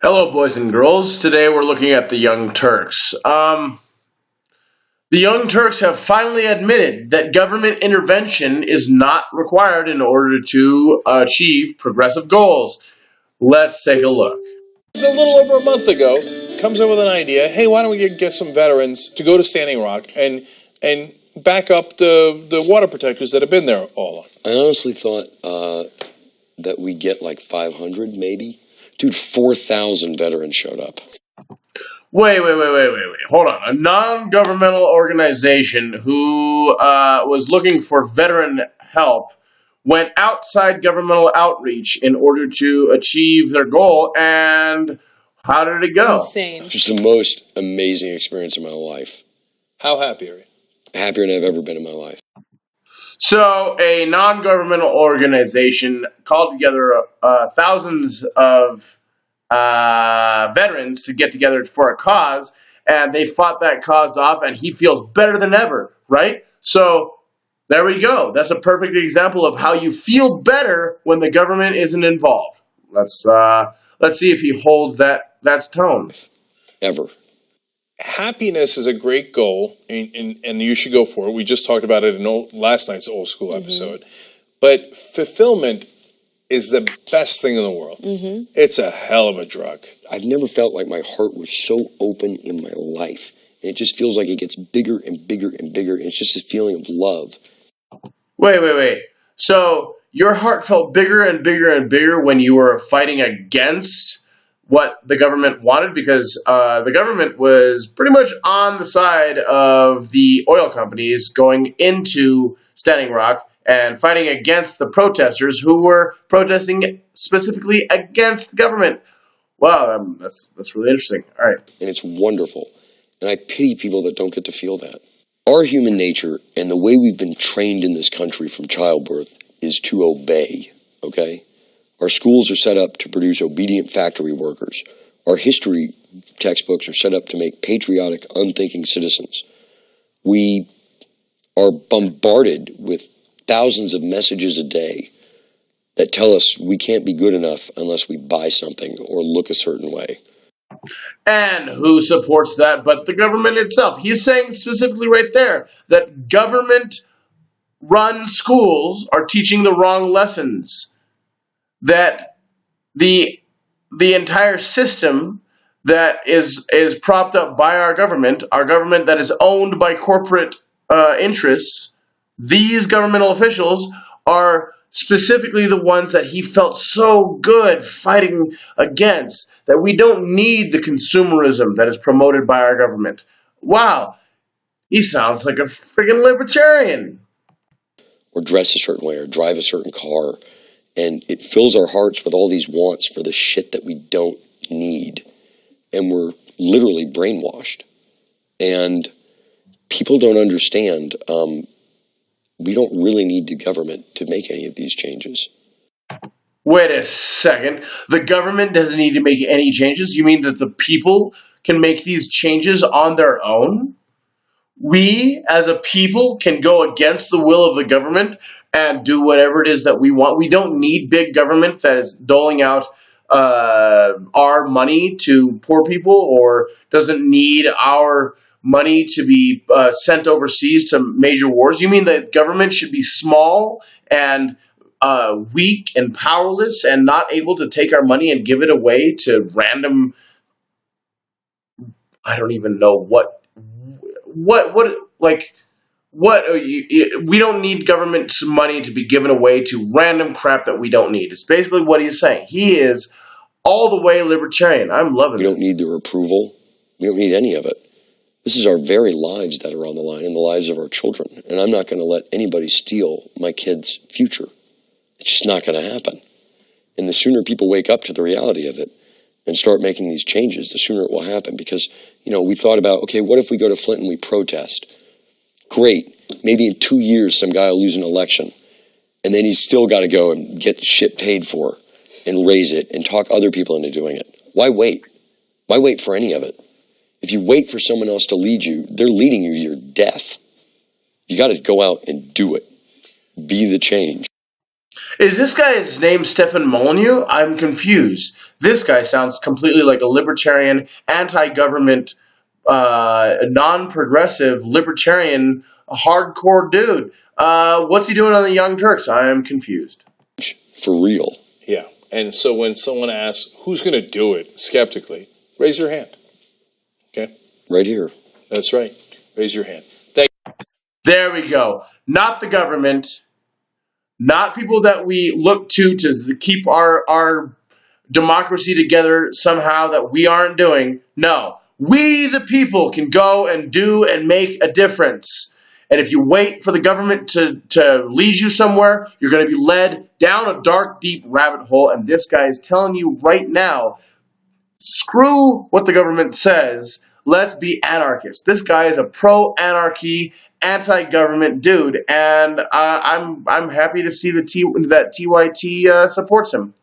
Hello, boys and girls. Today we're looking at the Young Turks. The Young Turks have finally admitted that government intervention is not required in order to achieve progressive goals. Let's take a look. A little over a month ago, comes up with an idea. Hey, why don't we get some veterans to go to Standing Rock and back up the water protectors that have been there all along? I honestly thought that we get like 500, maybe. Dude, 4,000 veterans showed up. Wait. Hold on. A non-governmental organization who was looking for veteran help went outside governmental outreach in order to achieve their goal, and how did it go? It's insane. Just the most amazing experience of my life. How happy are you? Happier than I've ever been in my life. So, a non-governmental organization called together thousands of veterans to get together for a cause, and they fought that cause off, and he feels better than ever, right? So, there we go. That's a perfect example of how you feel better when the government isn't involved. Let's see if he holds that tone. Ever. Happiness is a great goal, and you should go for it. We just talked about it in last night's Old School episode. But fulfillment is the best thing in the world. It's a hell of a drug. I've never felt like my heart was so open in my life. And it just feels like it gets bigger and bigger and bigger. And it's just a feeling of love. Wait. So your heart felt bigger and bigger and bigger when you were fighting against what the government wanted, because the government was pretty much on the side of the oil companies going into Standing Rock and fighting against the protesters who were protesting specifically against the government. Wow, that's really interesting. All right. And it's wonderful. And I pity people that don't get to feel that. Our human nature and the way we've been trained in this country from childbirth is to obey, okay? Our schools are set up to produce obedient factory workers. Our history textbooks are set up to make patriotic, unthinking citizens. We are bombarded with thousands of messages a day that tell us we can't be good enough unless we buy something or look a certain way. And who supports that but the government itself? He's saying specifically right there that government-run schools are teaching the wrong lessons. That the entire system that is propped up by our government that is owned by corporate interests, these governmental officials are specifically the ones that he felt so good fighting against, that we don't need the consumerism that is promoted by our government. Wow, he sounds like a friggin' libertarian. Or dress a certain way or drive a certain car. And it fills our hearts with all these wants for the shit that we don't need. And we're literally brainwashed. And people don't understand, we don't really need the government to make any of these changes. Wait a second. The government doesn't need to make any changes? You mean that the people can make these changes on their own? We, as a people, can go against the will of the government and do whatever it is that we want. We don't need big government that is doling out our money to poor people, or doesn't need our money to be sent overseas to major wars. You mean that government should be small and weak and powerless and not able to take our money and give it away to random, I don't even know we don't need government's money to be given away to random crap that we don't need. It's basically what he's saying. He is all the way libertarian. I'm loving this. We don't need their approval. We don't need any of it. This is our very lives that are on the line and the lives of our children. And I'm not going to let anybody steal my kids' future. It's just not going to happen. And the sooner people wake up to the reality of it and start making these changes, the sooner it will happen. Because, we thought about, okay, what if we go to Flint and we protest? Great. Maybe in 2 years, some guy will lose an election. And then he's still got to go and get shit paid for and raise it and talk other people into doing it. Why wait? Why wait for any of it? If you wait for someone else to lead you, they're leading you to your death. You got to go out and do it. Be the change. Is this guy's name Stefan Molyneux? I'm confused. This guy sounds completely like a libertarian, anti-government, non-progressive, libertarian, hardcore dude. What's he doing on the Young Turks? I am confused. For real. Yeah. And so when someone asks, who's going to do it, skeptically, raise your hand. Okay? Right here. That's right. Raise your hand. Thank you. There we go. Not the government, not people that we look to keep our democracy together somehow that we aren't doing. No. We, the people, can go and do and make a difference. And if you wait for the government to lead you somewhere, you're going to be led down a dark, deep rabbit hole. And this guy is telling you right now, screw what the government says. Let's be anarchists. This guy is a pro-anarchy, anti-government dude, and I'm happy to see that TYT supports him.